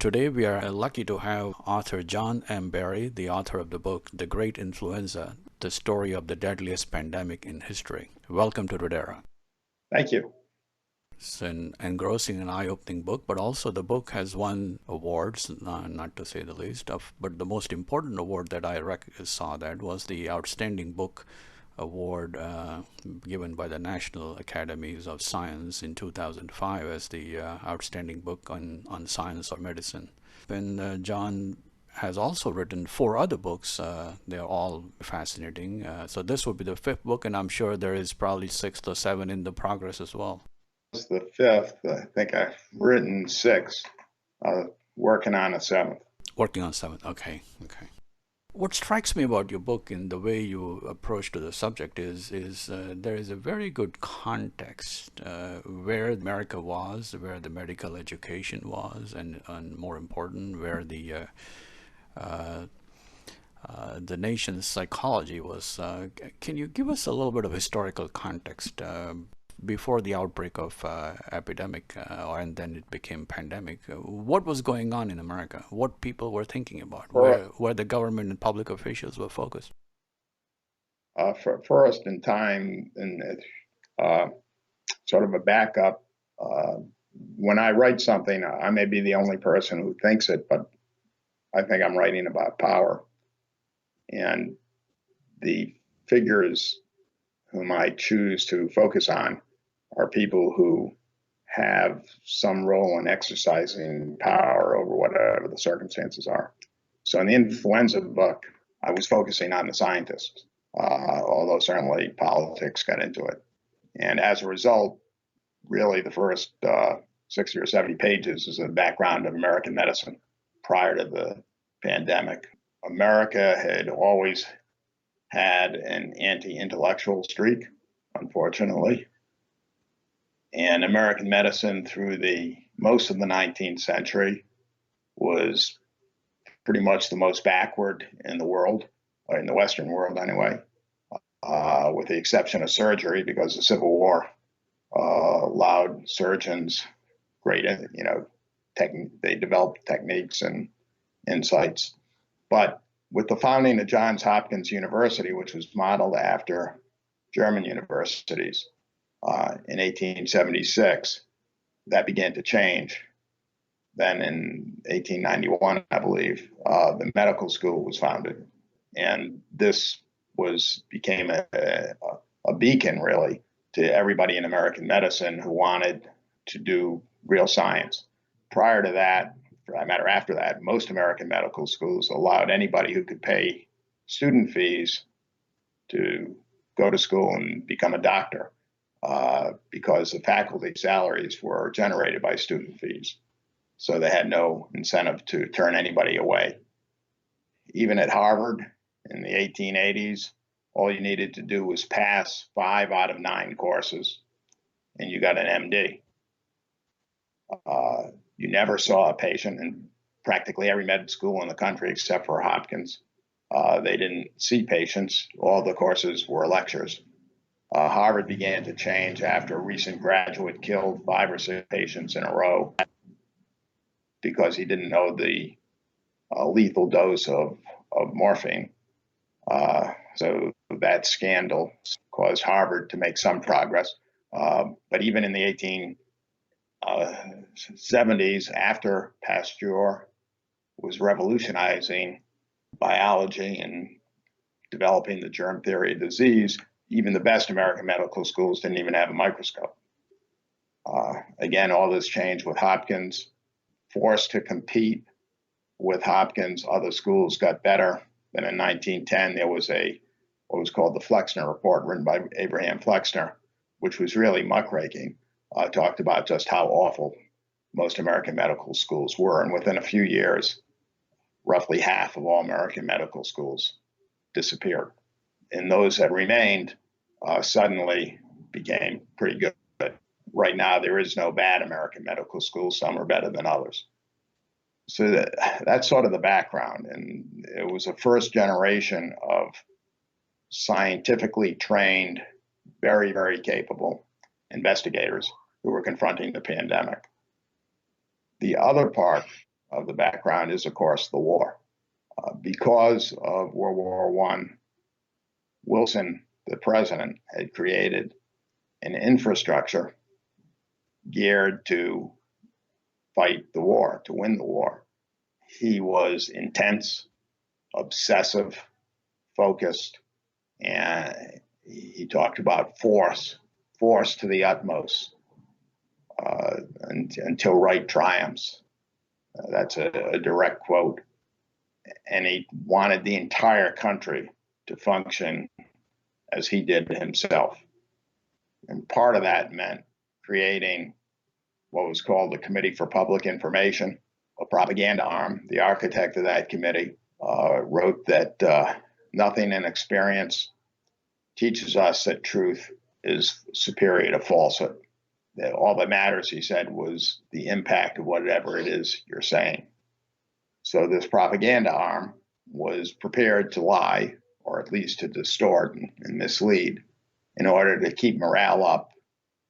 Today, we are lucky to have author John M. Barry, the author of the book The Great Influenza, the story of the deadliest pandemic in history. Welcome to Rodera. Thank you. It's an engrossing and eye-opening book, but also the book has won awards, not to say the least. But the most important award that I saw that was the Outstanding Book Award given by the National Academies of Science in 2005 as the outstanding book on science or medicine. And John has also written 4 other books. They're all fascinating. So this will be the 5th book, and I'm sure there is probably 6 or 7 in the progress as well. It's the 5th. I think I've written 6, working on a 7th. Working on 7th. Okay. What strikes me about your book in the way you approach to the subject is there is a very good context where America was, where the medical education was, and more important, where the nation's psychology was. Can you give us a little bit of historical context before the outbreak of epidemic, and then it became pandemic? What was going on in America? What people were thinking about? Where the government and public officials were focused? First in time, and sort of a backup, when I write something, I may be the only person who thinks it, but I think I'm writing about power. And the figures whom I choose to focus on are people who have some role in exercising power over whatever the circumstances are. So in the influenza book, I was focusing on the scientists, although certainly politics got into it. And as a result, really the first 60 or 70 pages is a background of American medicine prior to the pandemic. America had always had an anti-intellectual streak, unfortunately. And American medicine through most of the 19th century was pretty much the most backward in the world, or in the Western world anyway, with the exception of surgery, because the Civil War allowed surgeons they developed techniques and insights. But with the founding of Johns Hopkins University, which was modeled after German universities, in 1876, that began to change. Then in 1891, I believe, the medical school was founded. And this became a beacon, really, to everybody in American medicine who wanted to do real science. Prior to that, for that matter, after that, most American medical schools allowed anybody who could pay student fees to go to school and become a doctor. Because the faculty salaries were generated by student fees. So they had no incentive to turn anybody away. Even at Harvard in the 1880s, all you needed to do was pass 5 out of 9 courses, and you got an MD. You never saw a patient in practically every med school in the country except for Hopkins. They didn't see patients. All the courses were lectures. Harvard began to change after a recent graduate killed 5 or 6 patients in a row because he didn't know the lethal dose of morphine. So that scandal caused Harvard to make some progress. But even in the 1870s, after Pasteur was revolutionizing biology and developing the germ theory of disease, even the best American medical schools didn't even have a microscope. Again, all this changed with Hopkins. Forced to compete with Hopkins, other schools got better. Then in 1910, there was what was called the Flexner Report, written by Abraham Flexner, which was really muckraking. Talked about just how awful most American medical schools were. And within a few years, roughly half of all American medical schools disappeared. And those that remained suddenly became pretty good. Right now, there is no bad American medical school. Some are better than others. So that's sort of the background. And it was a first generation of scientifically trained, very, very capable investigators who were confronting the pandemic. The other part of the background is, of course, the war. Because of World War I, Wilson, the president, had created an infrastructure geared to fight the war, to win the war. He was intense, obsessive, focused, and he talked about force to the utmost until right triumphs. That's a direct quote. And he wanted the entire country to function as he did himself. And part of that meant creating what was called the Committee for Public Information, a propaganda arm. The architect of that committee wrote that nothing in experience teaches us that truth is superior to falsehood. That all that matters, he said, was the impact of whatever it is you're saying. So this propaganda arm was prepared to lie, or at least to distort and mislead, in order to keep morale up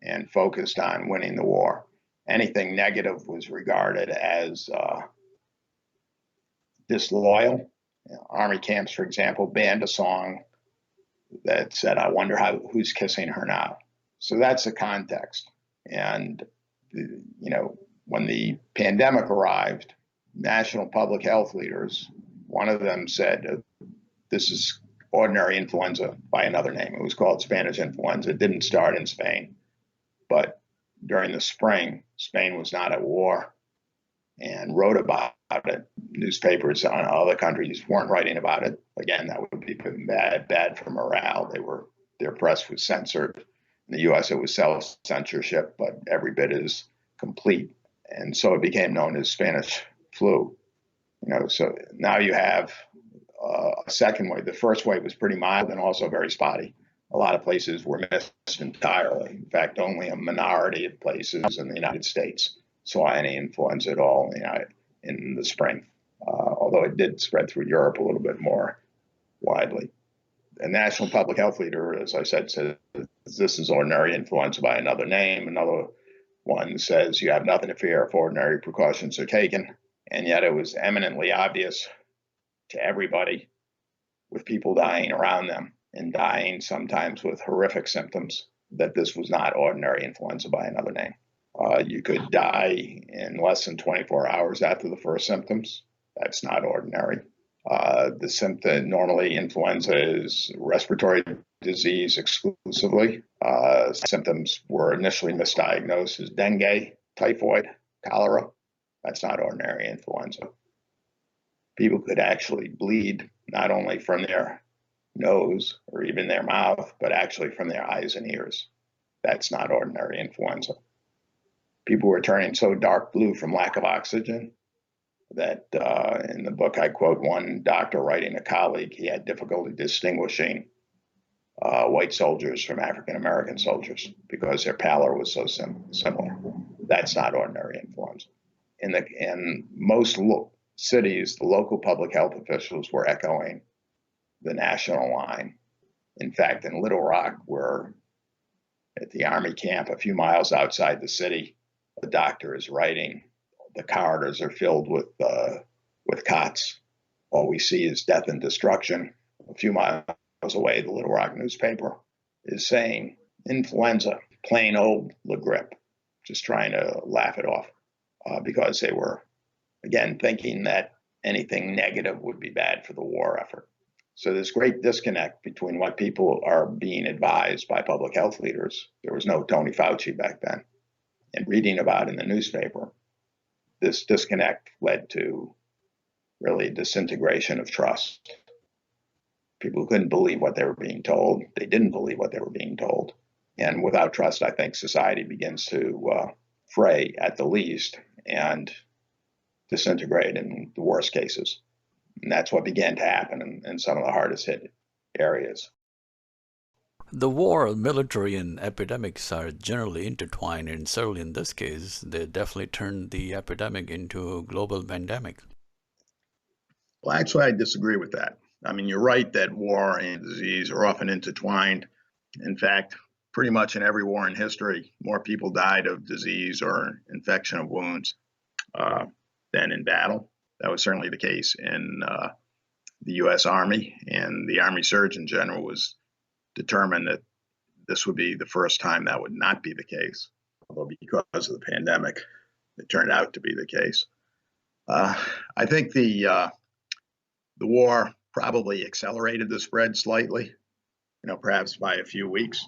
and focused on winning the war. Anything negative was regarded as disloyal. Army camps, for example, banned a song that said, "I wonder who's kissing her now." So that's the context. And, when the pandemic arrived, national public health leaders, one of them said, this is ordinary influenza by another name. It was called Spanish influenza. It didn't start in Spain. But during the spring, Spain was not at war and wrote about it. Newspapers on other countries weren't writing about it. Again, that would be bad for morale. Their press was censored. In the U.S., it was self-censorship, but every bit as complete. And so it became known as Spanish flu. So now you have a second wave. The first wave was pretty mild and also very spotty. A lot of places were missed entirely. In fact, only a minority of places in the United States saw any influenza at all in the spring, although it did spread through Europe a little bit more widely. A national public health leader, as I said this is ordinary influenza by another name. Another one says you have nothing to fear if ordinary precautions are taken. And yet it was eminently obvious to everybody, with people dying around them and dying sometimes with horrific symptoms, that this was not ordinary influenza by another name. You could die in less than 24 hours after the first symptoms. That's not ordinary. The symptom, normally influenza is respiratory disease exclusively. Symptoms were initially misdiagnosed as dengue, typhoid, cholera. That's not ordinary influenza. People could actually bleed not only from their nose or even their mouth, but actually from their eyes and ears. That's not ordinary influenza. People were turning so dark blue from lack of oxygen that in the book I quote one doctor writing a colleague, he had difficulty distinguishing white soldiers from African American soldiers because their pallor was so similar. That's not ordinary influenza. In most cities, the local public health officials were echoing the national line. In fact, in Little Rock, where at the Army camp a few miles outside the city, the doctor is writing, the corridors are filled with cots. All we see is death and destruction. A few miles away, the Little Rock newspaper is saying influenza, plain old La Grippe, just trying to laugh it off because they were, again, thinking that anything negative would be bad for the war effort. So this great disconnect between what people are being advised by public health leaders, there was no Tony Fauci back then, and reading about in the newspaper, this disconnect led to really disintegration of trust. People couldn't believe what they were being told. They didn't believe what they were being told. And without trust, I think society begins to fray at the least and disintegrate in the worst cases. And that's what began to happen in some of the hardest hit areas. The war, military, and epidemics are generally intertwined, and certainly in this case, they definitely turned the epidemic into a global pandemic. Well, actually, I disagree with that. I mean, you're right that war and disease are often intertwined. In fact, pretty much in every war in history, more people died of disease or infection of wounds. than in battle. That was certainly the case in the U.S. Army, and the Army Surgeon General was determined that this would be the first time that would not be the case, although because of the pandemic, it turned out to be the case. I think the war probably accelerated the spread slightly, perhaps by a few weeks.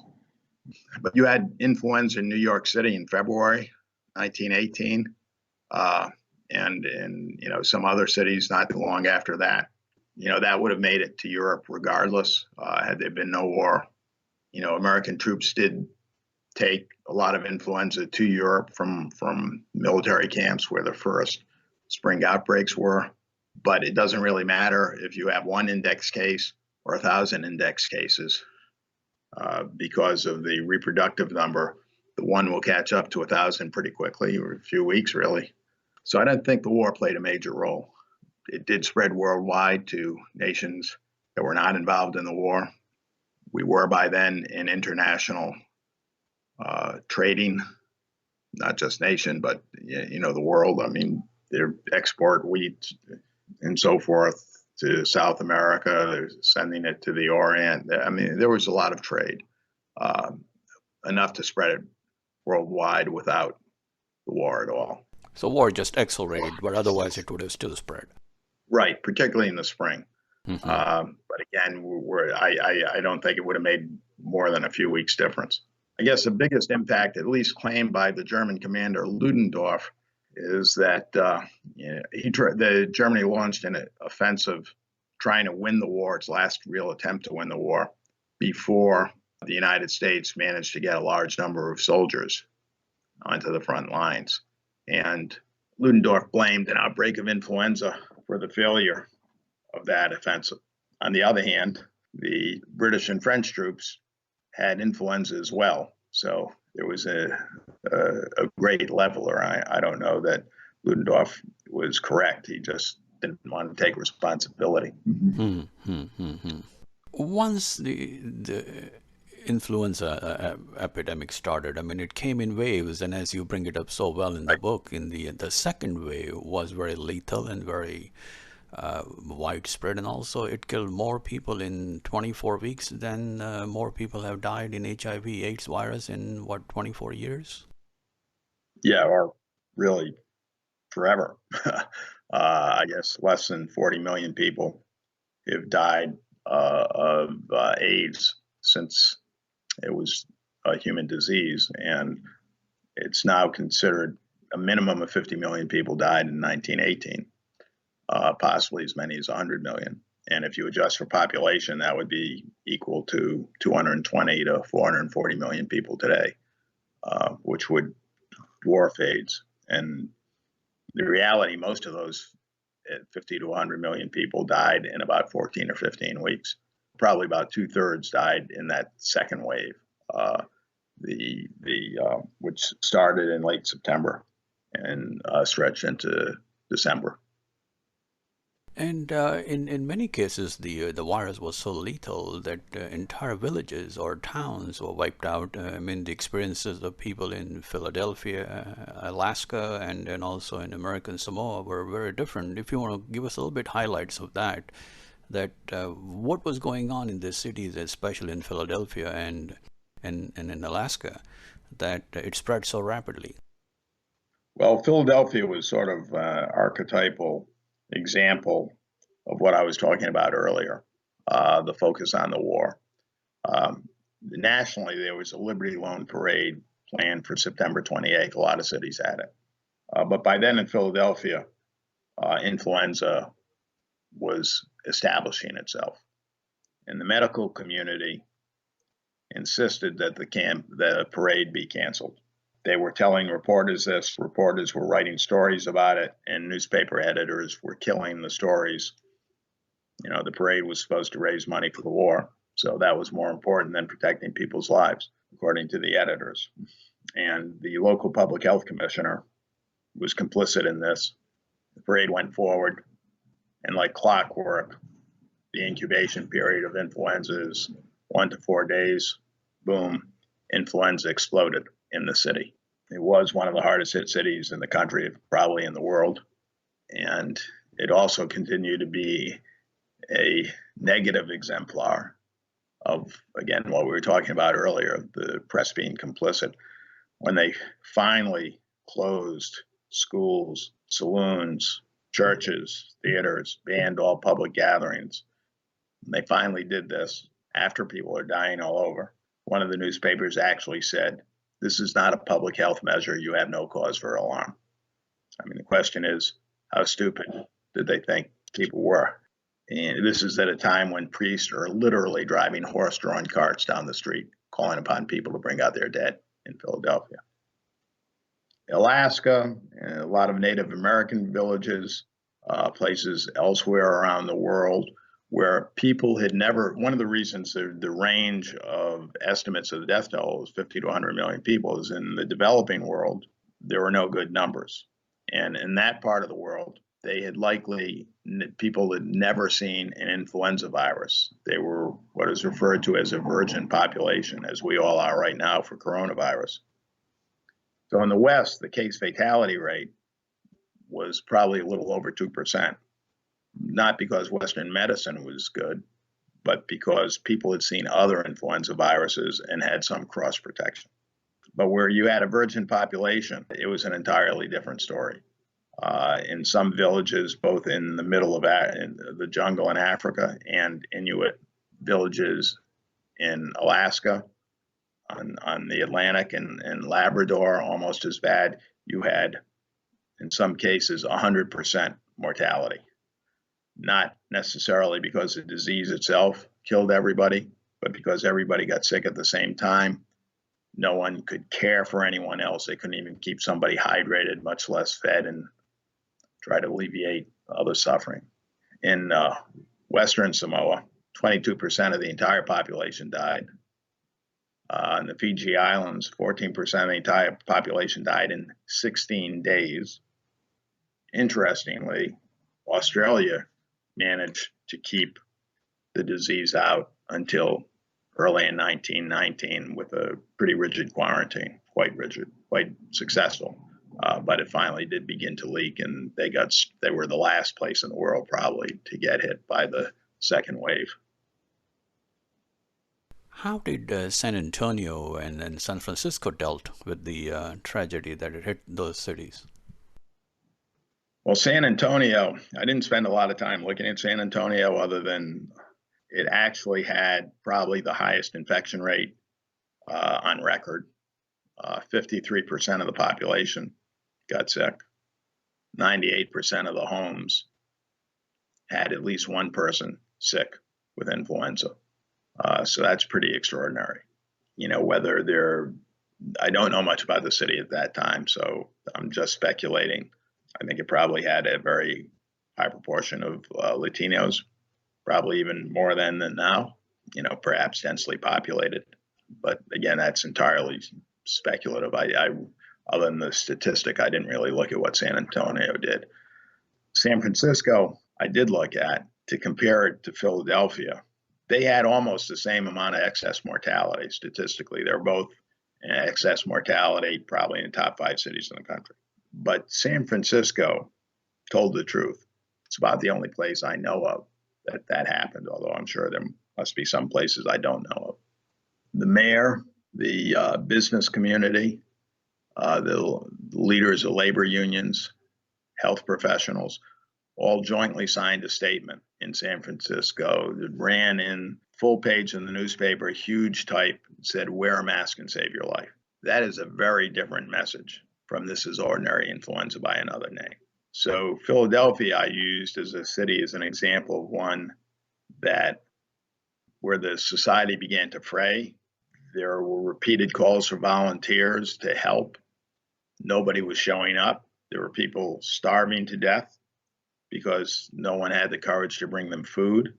But you had influenza in New York City in February 1918, and in some other cities not too long after that. That would have made it to Europe regardless, had there been no war. American troops did take a lot of influenza to Europe from military camps where the first spring outbreaks were. But it doesn't really matter if you have one index case or 1,000 index cases, because of the reproductive number. The one will catch up to 1,000 pretty quickly, or a few weeks, really. So I don't think the war played a major role. It did spread worldwide to nations that were not involved in the war. We were by then in international trading, not just nation, but the world. I mean, they export wheat and so forth to South America. They're sending it to the Orient. I mean, there was a lot of trade, enough to spread it worldwide without the war at all. So war just accelerated, but otherwise it would have still spread. Right, particularly in the spring. Mm-hmm. But again, I don't think it would have made more than a few weeks difference. I guess the biggest impact, at least claimed by the German commander Ludendorff, is that Germany launched an offensive trying to win the war, its last real attempt to win the war, before the United States managed to get a large number of soldiers onto the front lines. And Ludendorff blamed an outbreak of influenza for the failure of that offensive. On the other hand, the British and French troops had influenza as well. So there was a great leveler. I don't know that Ludendorff was correct. He just didn't want to take responsibility. Once the influenza epidemic started, I mean, it came in waves, and as you bring it up so well in the book, in the second wave was very lethal and very widespread, and also it killed more people in 24 weeks than more people have died in HIV/AIDS virus in 24 years? Yeah, or really forever. I guess less than 40 million people have died of AIDS since it was a human disease, and it's now considered a minimum of 50 million people died in 1918, possibly as many as 100 million. And if you adjust for population, that would be equal to 220 to 440 million people today, which would dwarf AIDS. And the reality, most of those 50 to 100 million people died in about 14 or 15 weeks. Probably about 2/3 died in that second wave, which started in late September and stretched into December. And in many cases, the virus was so lethal that entire villages or towns were wiped out. I mean, the experiences of people in Philadelphia, Alaska, and also in American Samoa were very different. If you want to give us a little bit highlights of that what was going on in these cities, especially in Philadelphia and in Alaska, that it spread so rapidly. Well, Philadelphia was sort of archetypal example of what I was talking about earlier, the focus on the war. Nationally, there was a Liberty Loan Parade planned for September 28th. A lot of cities had it. But by then in Philadelphia, influenza was establishing itself. And the medical community insisted that the parade be canceled. They were telling reporters this, reporters were writing stories about it, and newspaper editors were killing the stories. The parade was supposed to raise money for the war, so that was more important than protecting people's lives, according to the editors. And the local public health commissioner was complicit in this. The parade went forward, and like clockwork, the incubation period of influenza is 1 to 4 days. Boom, influenza exploded in the city. It was one of the hardest hit cities in the country, probably in the world. And it also continued to be a negative exemplar of, again, what we were talking about earlier, the press being complicit. When they finally closed schools, saloons, churches, theaters, banned all public gatherings, they finally did this after people are dying all over. One of the newspapers actually said, "This is not a public health measure. You have no cause for alarm." I mean, the question is, how stupid did they think people were? And this is at a time when priests are literally driving horse-drawn carts down the street, calling upon people to bring out their dead in Philadelphia. Alaska, a lot of Native American villages, places elsewhere around the world where people had never, one of the reasons the range of estimates of the death toll is 50 to 100 million people is in the developing world, there were no good numbers. And in that part of the world, they had likely, people had never seen an influenza virus. They were what is referred to as a virgin population, as we all are right now for coronavirus. So in the West, the case fatality rate was probably a little over 2%, not because Western medicine was good, but because people had seen other influenza viruses and had some cross protection. But where you had a virgin population, it was an entirely different story. In some villages, both in the middle of the jungle in Africa and Inuit villages in Alaska, on the Atlantic and Labrador, almost as bad, you had, in some cases, 100% mortality. Not necessarily because the disease itself killed everybody, but because everybody got sick at the same time. No one could care for anyone else. They couldn't even keep somebody hydrated, much less fed, and try to alleviate other suffering. In Western Samoa, 22% of the entire population died. In the Fiji Islands, 14% of the entire population died in 16 days. Interestingly, Australia managed to keep the disease out until early in 1919 with a pretty rigid quarantine, quite rigid, quite successful. But it finally did begin to leak, and they were the last place in the world probably to get hit by the second wave. How did San Antonio and San Francisco dealt with the tragedy that hit those cities? Well, San Antonio, I didn't spend a lot of time looking at San Antonio other than it actually had probably the highest infection rate on record. 53% of the population got sick. 98% of the homes had at least one person sick with influenza. So that's pretty extraordinary. You know, I don't know much about the city at that time, so I'm just speculating. I think it probably had a very high proportion of Latinos, probably even more than now, you know, perhaps densely populated. But again, that's entirely speculative. Other than the statistic, I didn't really look at what San Antonio did. San Francisco, I did look at to compare it to Philadelphia. They had almost the same amount of excess mortality statistically. They're both in excess mortality, probably in the top 5 cities in the country. But San Francisco told the truth. It's about the only place I know of that happened, although I'm sure there must be some places I don't know of. The mayor, the business community, the leaders of labor unions, health professionals, all jointly signed a statement in San Francisco that ran in full page in the newspaper, huge type, said, "Wear a mask and save your life." That is a very different message from "this is ordinary influenza by another name." So Philadelphia I used as a city as an example of one that where the society began to fray. There were repeated calls for volunteers to help. Nobody was showing up. There were people starving to death because no one had the courage to bring them food.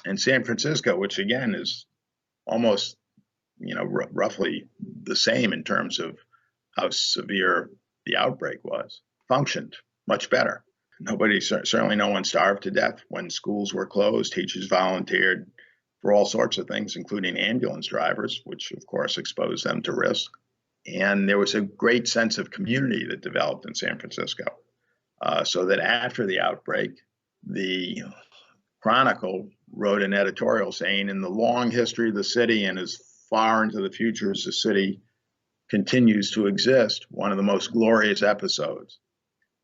And San Francisco, which again is almost, you know, roughly the same in terms of how severe the outbreak was, functioned much better. Certainly no one starved to death. When schools were closed, teachers volunteered for all sorts of things, including ambulance drivers, which of course exposed them to risk. And there was a great sense of community that developed in San Francisco. So that after the outbreak, the Chronicle wrote an editorial saying, in the long history of the city and as far into the future as the city continues to exist, one of the most glorious episodes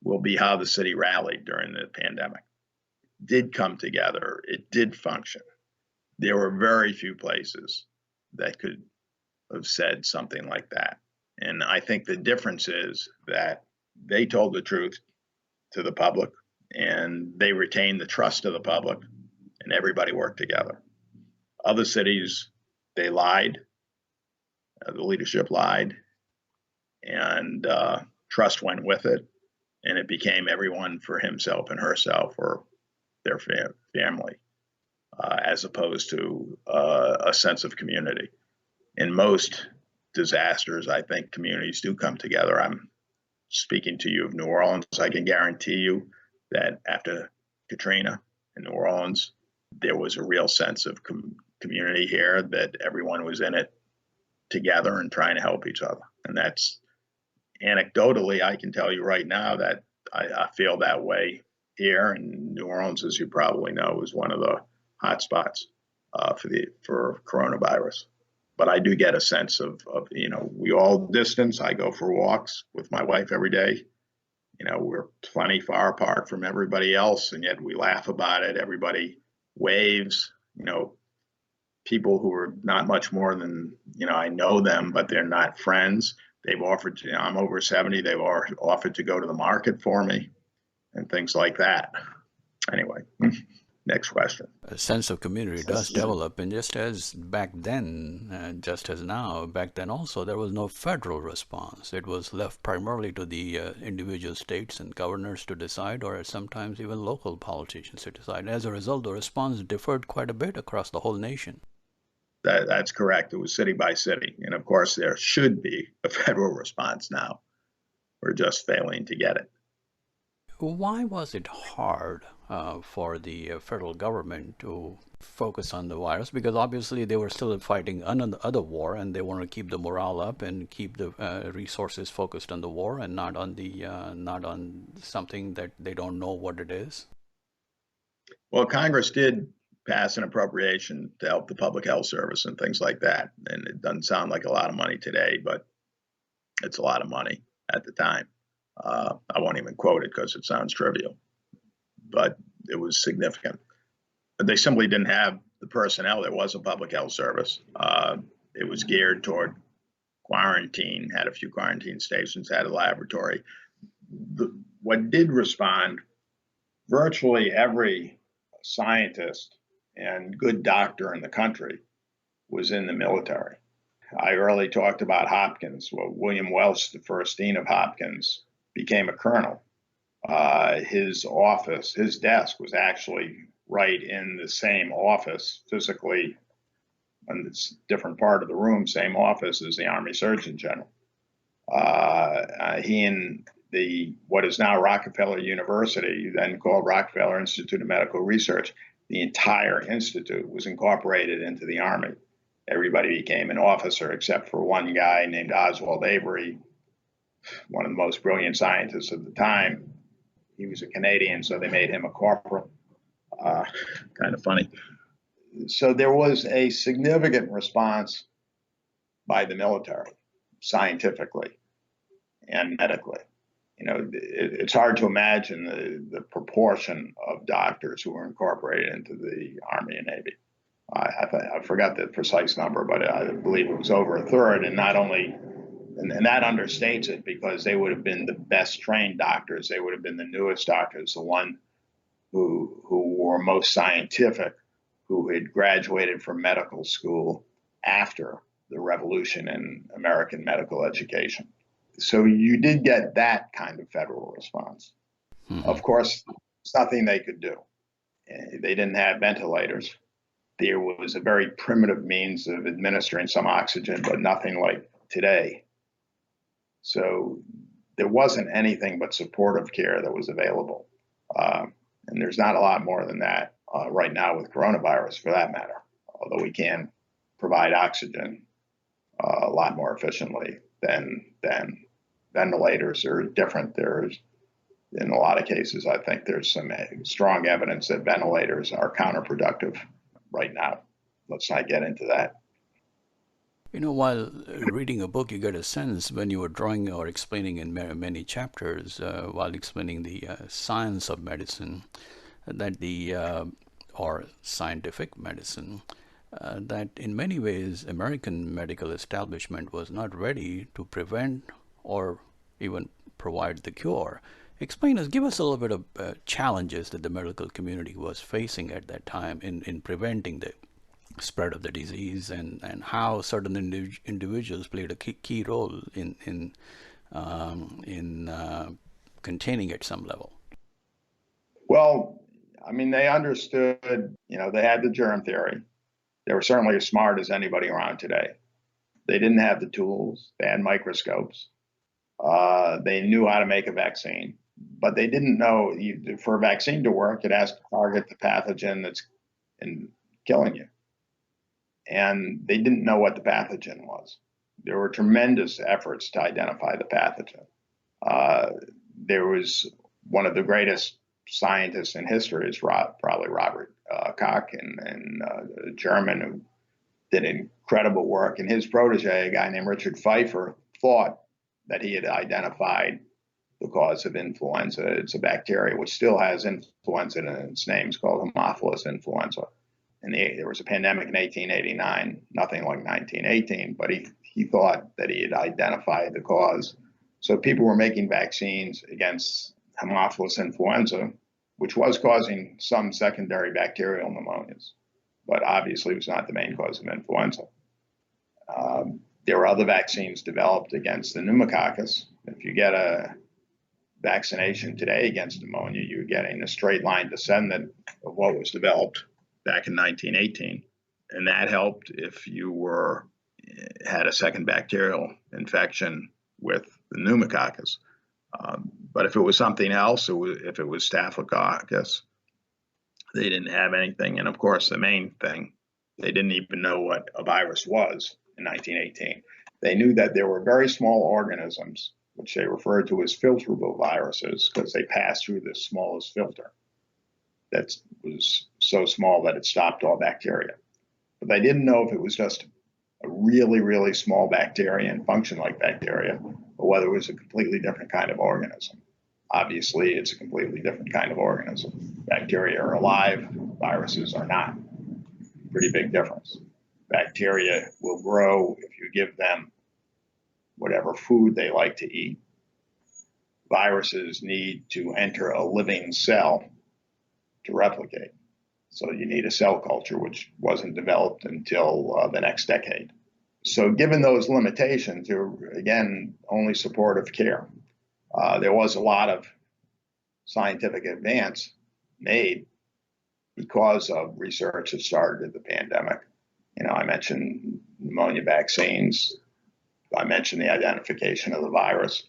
will be how the city rallied during the pandemic. It did come together. It did function. There were very few places that could have said something like that. And I think the difference is that they told the truth to the public and they retained the trust of the public and everybody worked together. Other cities, they lied. The leadership lied and trust went with it. And it became everyone for himself and herself or their family, as opposed to a sense of community. In most disasters, I think communities do come together. I'm speaking to you of New Orleans. I can guarantee you that after Katrina in New Orleans, there was a real sense of community here, that everyone was in it together and trying to help each other. And that's anecdotally, I can tell you right now that I feel that way here. And New Orleans, as you probably know, is one of the hot spots for coronavirus. But I do get a sense of we all distance. I go for walks with my wife every day. We're plenty far apart from everybody else, and yet we laugh about it. Everybody waves. People who are not much more than, I know them, but they're not friends. They've offered to, I'm over 70, they've offered to go to the market for me and things like that. Anyway, next question. A sense of community does develop, and just as back then, just as now, back then also, there was no federal response. It was left primarily to the individual states and governors to decide, or sometimes even local politicians to decide. As a result, the response differed quite a bit across the whole nation. That's correct. It was city by city. And of course, there should be a federal response now. We're just failing to get it. Why was it hard for the federal government to focus on the virus? Because obviously they were still fighting another war, and they want to keep the morale up and keep the resources focused on the war and not on something that they don't know what it is. Well, Congress did pass an appropriation to help the public health service and things like that. And it doesn't sound like a lot of money today, but it's a lot of money at the time. I won't even quote it because it sounds trivial, but it was significant. But they simply didn't have the personnel. There was a public health service. It was geared toward quarantine, had a few quarantine stations, had a laboratory. What did respond, virtually every scientist and good doctor in the country was in the military. I early talked about Hopkins. Well, William Welch, the first dean of Hopkins, became a colonel. His office, his desk was actually right in the same office, physically in this different part of the room, same office as the Army Surgeon General. He and what is now Rockefeller University, then called Rockefeller Institute of Medical Research, the entire institute was incorporated into the Army. Everybody became an officer except for one guy named Oswald Avery, one of the most brilliant scientists of the time. He was a Canadian, so they made him a corporal. Kind of funny. So there was a significant response by the military, scientifically and medically. It's hard to imagine the proportion of doctors who were incorporated into the Army and Navy. I forgot the precise number, but I believe it was over a third. And not only, and that understates it, because they would have been the best trained doctors. They would have been the newest doctors, the one who were most scientific, who had graduated from medical school after the revolution in American medical education. So you did get that kind of federal response. Mm-hmm. Of course, it's nothing they could do. They didn't have ventilators. There was a very primitive means of administering some oxygen, but nothing like today. So there wasn't anything but supportive care that was available. And there's not a lot more than that right now with coronavirus, for that matter, although we can provide oxygen a lot more efficiently than ventilators are different. There's in a lot of cases, I think there's some strong evidence that ventilators are counterproductive right now. Let's not get into that. While reading a book, you get a sense when you were drawing or explaining in many chapters, while explaining the science of medicine, that or scientific medicine, that in many ways American medical establishment was not ready to prevent or even provide the cure. Give us a little bit of challenges that the medical community was facing at that time in preventing the spread of the disease, and how certain individuals played a key role in containing at some level. Well, I mean, they understood, they had the germ theory. They were certainly as smart as anybody around today. They didn't have the tools. They had microscopes. They knew how to make a vaccine, but they didn't know for a vaccine to work, it has to target the pathogen that's killing you. And they didn't know what the pathogen was. There were tremendous efforts to identify the pathogen. There was one of the greatest scientists in history is probably Robert Koch, and a German who did incredible work. And his protege, a guy named Richard Pfeiffer, thought that he had identified the cause of influenza. It's a bacteria which still has influenza in its name. It's called Haemophilus influenza. And there was a pandemic in 1889, nothing like 1918, but he thought that he had identified the cause. So people were making vaccines against Haemophilus influenza, which was causing some secondary bacterial pneumonias, but obviously was not the main cause of influenza. There were other vaccines developed against the pneumococcus. If you get a vaccination today against pneumonia, you're getting a straight line descendant of what was developed back in 1918. And that helped if you had a second bacterial infection with the pneumococcus. But if it was something else, if it was staphylococcus, they didn't have anything. And of course, the main thing, they didn't even know what a virus was in 1918. They knew that there were very small organisms, which they referred to as filterable viruses, because they passed through the smallest filter that was so small that it stopped all bacteria. But they didn't know if it was just a really, really small bacteria and functioned like bacteria, or whether it was a completely different kind of organism. Obviously, it's a completely different kind of organism. Bacteria are alive, viruses are not. Pretty big difference. Bacteria will grow if you give them whatever food they like to eat. Viruses need to enter a living cell to replicate. So you need a cell culture, which wasn't developed until the next decade. So given those limitations, there were, again, only supportive care. There was a lot of scientific advance made because of research that started at the pandemic. I mentioned pneumonia vaccines. I mentioned the identification of the virus.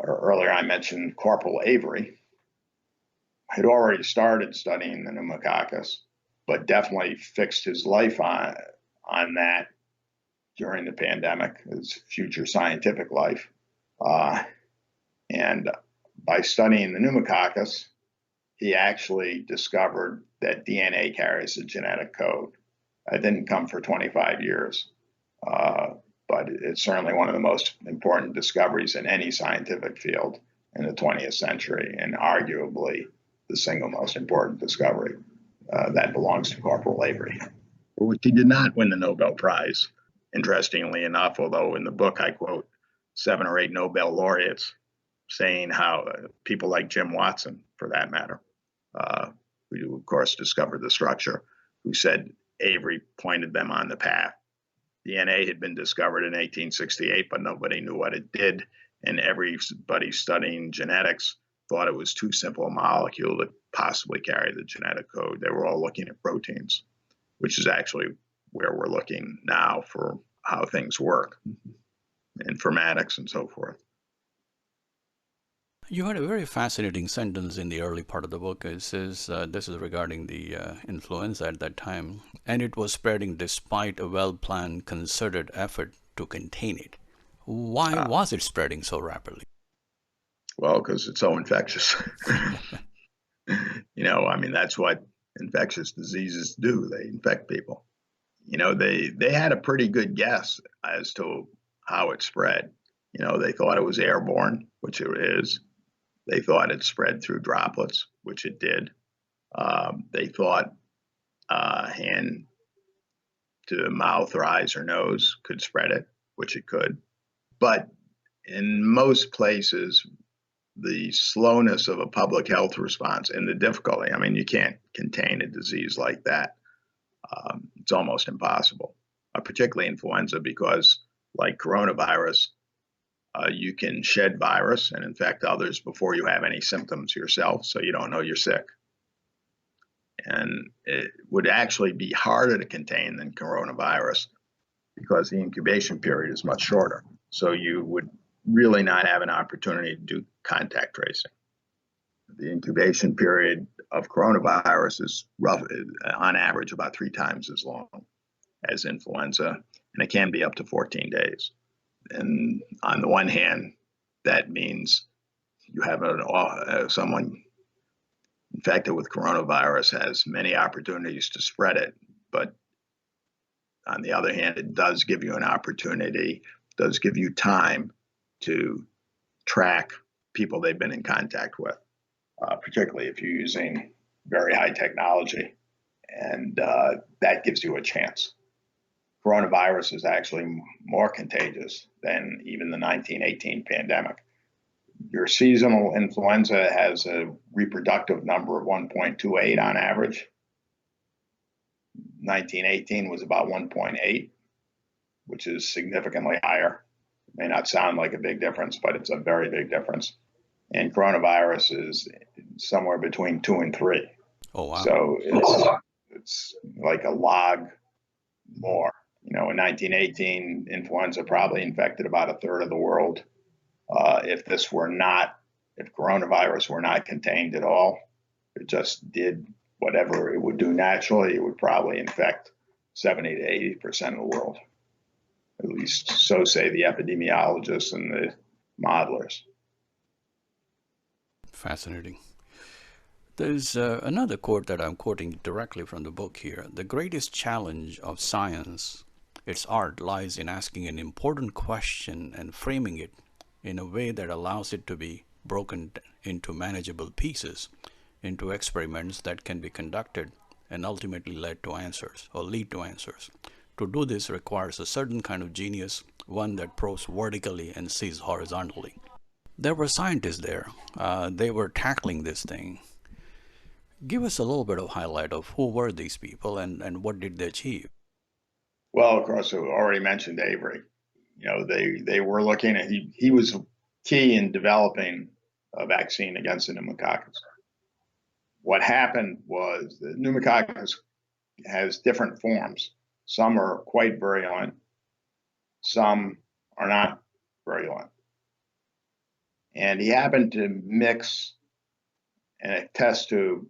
Earlier, I mentioned Corporal Avery. I had already started studying the pneumococcus, but definitely fixed his life on that during the pandemic, his future scientific life. And by studying the pneumococcus, he actually discovered that DNA carries a genetic code. It didn't come for 25 years, but it's certainly one of the most important discoveries in any scientific field in the 20th century, and arguably the single most important discovery. That belongs to Corporal Avery, for which he did not win the Nobel Prize, interestingly enough, although in the book I quote 7 or 8 Nobel laureates saying how people like Jim Watson, for that matter, who of course discovered the structure, who said Avery pointed them on the path. DNA had been discovered in 1868, but nobody knew what it did. And everybody studying genetics thought it was too simple a molecule to possibly carry the genetic code. They were all looking at proteins, which is actually where we're looking now for how things work, informatics and so forth. You had a very fascinating sentence in the early part of the book. It says, this is regarding the influenza at that time, and it was spreading despite a well-planned, concerted effort to contain it. Why was it spreading so rapidly? Well, because it's so infectious. I mean, that's what infectious diseases do. They infect people. They had a pretty good guess as to how it spread. They thought it was airborne, which it is. They thought it spread through droplets, which it did. They thought hand to mouth or eyes or nose could spread it, which it could. But in most places, the slowness of a public health response and the difficulty, I mean, you can't contain a disease like that. It's almost impossible, particularly influenza, because like coronavirus, you can shed virus and infect others before you have any symptoms yourself, so you don't know you're sick. And it would actually be harder to contain than coronavirus because the incubation period is much shorter. So you would really not have an opportunity to do contact tracing. The incubation period of coronavirus is on average about 3 times as long as influenza, and it can be up to 14 days. And on the one hand, that means you have someone infected with coronavirus has many opportunities to spread it, but on the other hand, it does give you an opportunity, does give you time to track people they've been in contact with, particularly if you're using very high technology, and that gives you a chance. Coronavirus is actually more contagious than even the 1918 pandemic. Your seasonal influenza has a reproductive number of 1.28 on average. 1918 was about 1.8, which is significantly higher. It may not sound like a big difference, but it's a very big difference. And coronavirus is somewhere between 2 and 3. Oh, wow. So it's like a log more. In 1918, influenza probably infected about a third of the world. If coronavirus were not contained at all, it just did whatever it would do naturally, it would probably infect 70 to 80% of the world. At least so say the epidemiologists and the modelers. Fascinating. There's another quote that I'm quoting directly from the book here. The greatest challenge of science, its art, lies in asking an important question and framing it in a way that allows it to be broken into manageable pieces, into experiments that can be conducted and ultimately lead to answers. To do this requires a certain kind of genius, one that probes vertically and sees horizontally. There were scientists there. They were tackling this thing. Give us a little bit of highlight of who were these people and what did they achieve? Well, of course, I already mentioned Avery. They were looking at, he was key in developing a vaccine against the pneumococcus. What happened was the pneumococcus has different forms. Some are quite virulent, some are not virulent. And he happened to mix in a test tube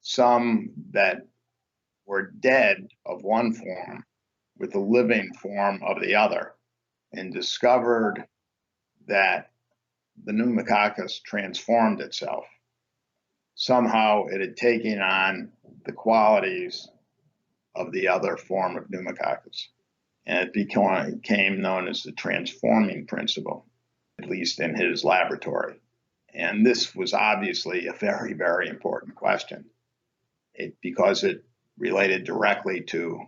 some that were dead of one form with the living form of the other, and discovered that the pneumococcus transformed itself. Somehow it had taken on the qualities of the other form of pneumococcus, and it became known as the transforming principle, at least in his laboratory. And this was obviously a very, very important question, because it related directly to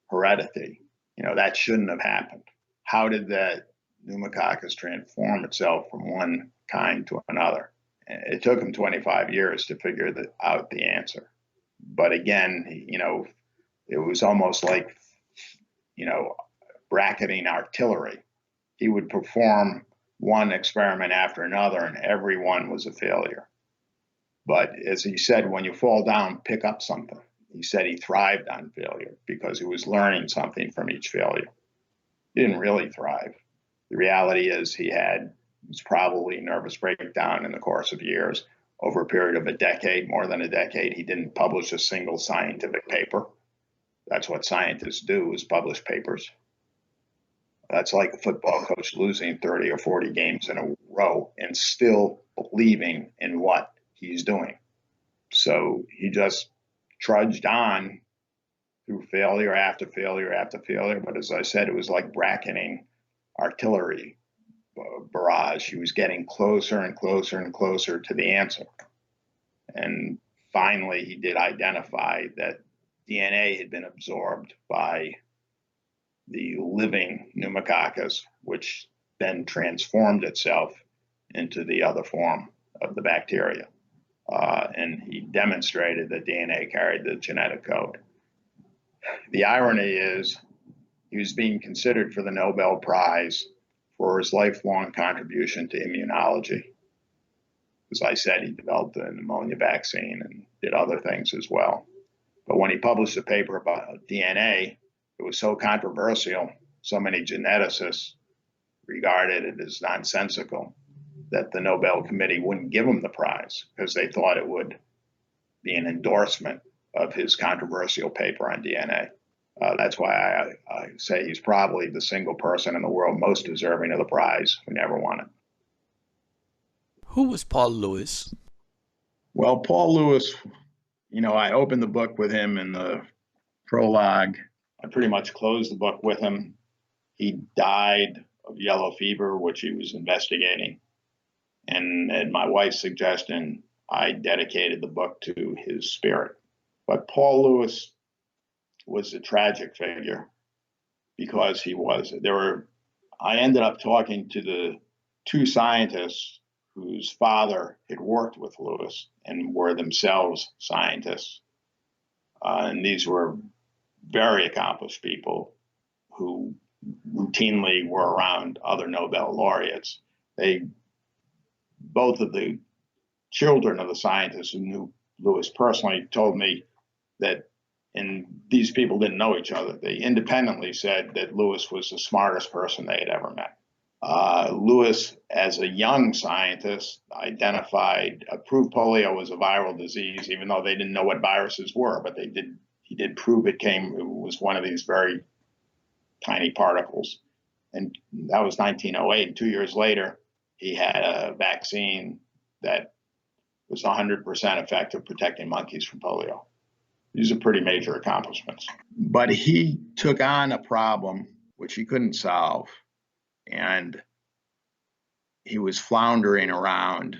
heredity. That shouldn't have happened. How did that pneumococcus transform itself from one kind to another? It took him 25 years to figure out the answer. But again, it was almost like, bracketing artillery. He would perform one experiment after another, and every one was a failure. But as he said, when you fall down, pick up something. He said he thrived on failure because he was learning something from each failure. He didn't really thrive. The reality is he was probably nervous breakdown in the course of years. Over a period of a decade, more than a decade, he didn't publish a single scientific paper. That's what scientists do, is publish papers. That's like a football coach losing 30 or 40 games in a row and still believing in what he's doing. So he just trudged on through failure after failure after failure. But as I said, it was like bracketing artillery barrage. He was getting closer and closer and closer to the answer. And finally, he did identify that DNA had been absorbed by the living pneumococcus, which then transformed itself into the other form of the bacteria. And he demonstrated that DNA carried the genetic code. The irony is he was being considered for the Nobel Prize for his lifelong contribution to immunology. As I said, he developed the pneumonia vaccine and did other things as well. But when he published a paper about DNA, it was so controversial, so many geneticists regarded it as nonsensical, that the Nobel Committee wouldn't give him the prize because they thought it would be an endorsement of his controversial paper on DNA. That's why I say he's probably the single person in the world most deserving of the prize who never won it. Who was Paul Lewis? Well, Paul Lewis, I opened the book with him in the prologue. I pretty much closed the book with him. He died of yellow fever, which he was investigating. And at my wife's suggestion, I dedicated the book to his spirit. But Paul Lewis was a tragic figure because I ended up talking to the two scientists whose father had worked with Lewis and were themselves scientists. And these were very accomplished people who routinely were around other Nobel laureates. Both of the children of the scientists who knew Lewis personally told me that, and these people didn't know each other, they independently said that Lewis was the smartest person they had ever met. Lewis, as a young scientist, proved polio was a viral disease, even though they didn't know what viruses were, but he did prove it was one of these very tiny particles. And that was 1908. And 2 years later, he had a vaccine that was 100% effective protecting monkeys from polio. These are pretty major accomplishments. But he took on a problem which he couldn't solve. And he was floundering around.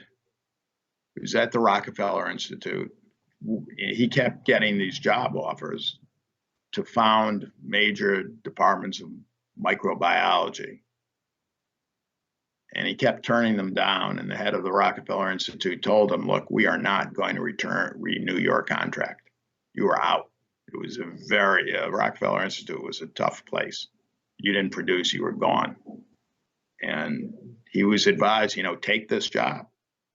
He was at the Rockefeller Institute. He kept getting these job offers to found major departments of microbiology. And he kept turning them down. And the head of the Rockefeller Institute told him, look, we are not going to renew your contract. You are out. It was Rockefeller Institute was a tough place. You didn't produce, you were gone. And he was advised, take this job.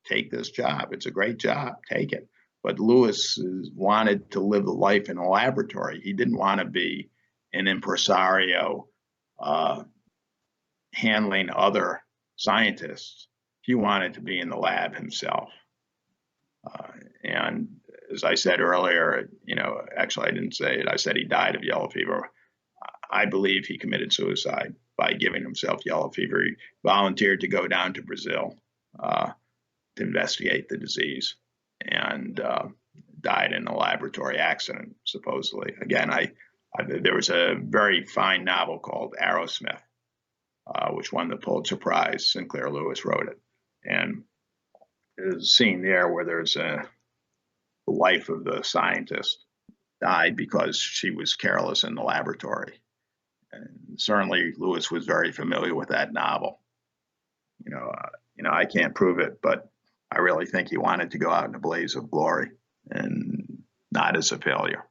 Take this job. It's a great job. Take it. But Lewis wanted to live the life in a laboratory. He didn't want to be an impresario handling other scientists. He wanted to be in the lab himself. And as I said earlier, actually I didn't say it. I said he died of yellow fever. I believe he committed suicide by giving himself yellow fever. He volunteered to go down to Brazil to investigate the disease and died in a laboratory accident, supposedly. Again, there was a very fine novel called Arrowsmith, which won the Pulitzer Prize. Sinclair Lewis wrote it. And there's a scene there where there's the wife of the scientist died because she was careless in the laboratory. And certainly Lewis was very familiar with that novel. I can't prove it, but I really think he wanted to go out in a blaze of glory and not as a failure.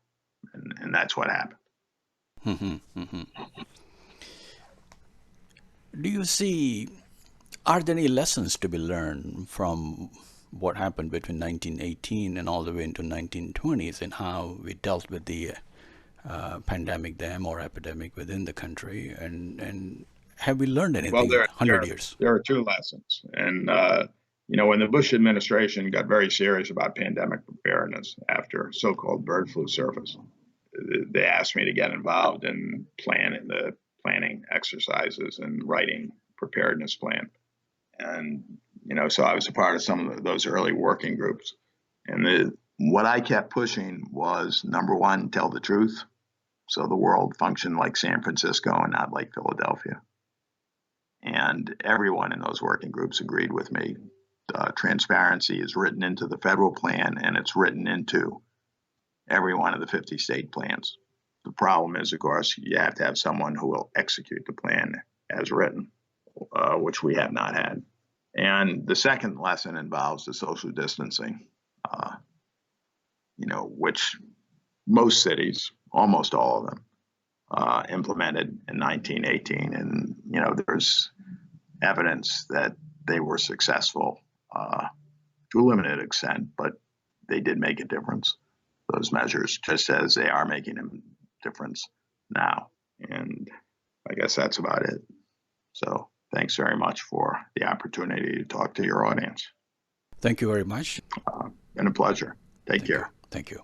And that's what happened. Are there any lessons to be learned from what happened between 1918 and all the way into 1920s and how we dealt with the pandemic then or epidemic within the country? And have we learned anything in 100 years? There are two lessons. And, when the Bush administration got very serious about pandemic preparedness after so-called bird flu surface, they asked me to get involved in planning the planning exercises and writing preparedness plan. And, so I was a part of some of those early working groups. And what I kept pushing was, number one, tell the truth, so the world functioned like San Francisco and not like Philadelphia. And everyone in those working groups agreed with me. Transparency is written into the federal plan, and it's written into every one of the 50 state plans. The problem is, of course, you have to have someone who will execute the plan as written, which we have not had. And the second lesson involves the social distancing, which most cities, almost all of them, implemented in 1918. And, there's evidence that they were successful to a limited extent, but they did make a difference, those measures, just as they are making a difference now. And I guess that's about it. So thanks very much for the opportunity to talk to your audience. Thank you very much. Been a pleasure. Take care. Thank you.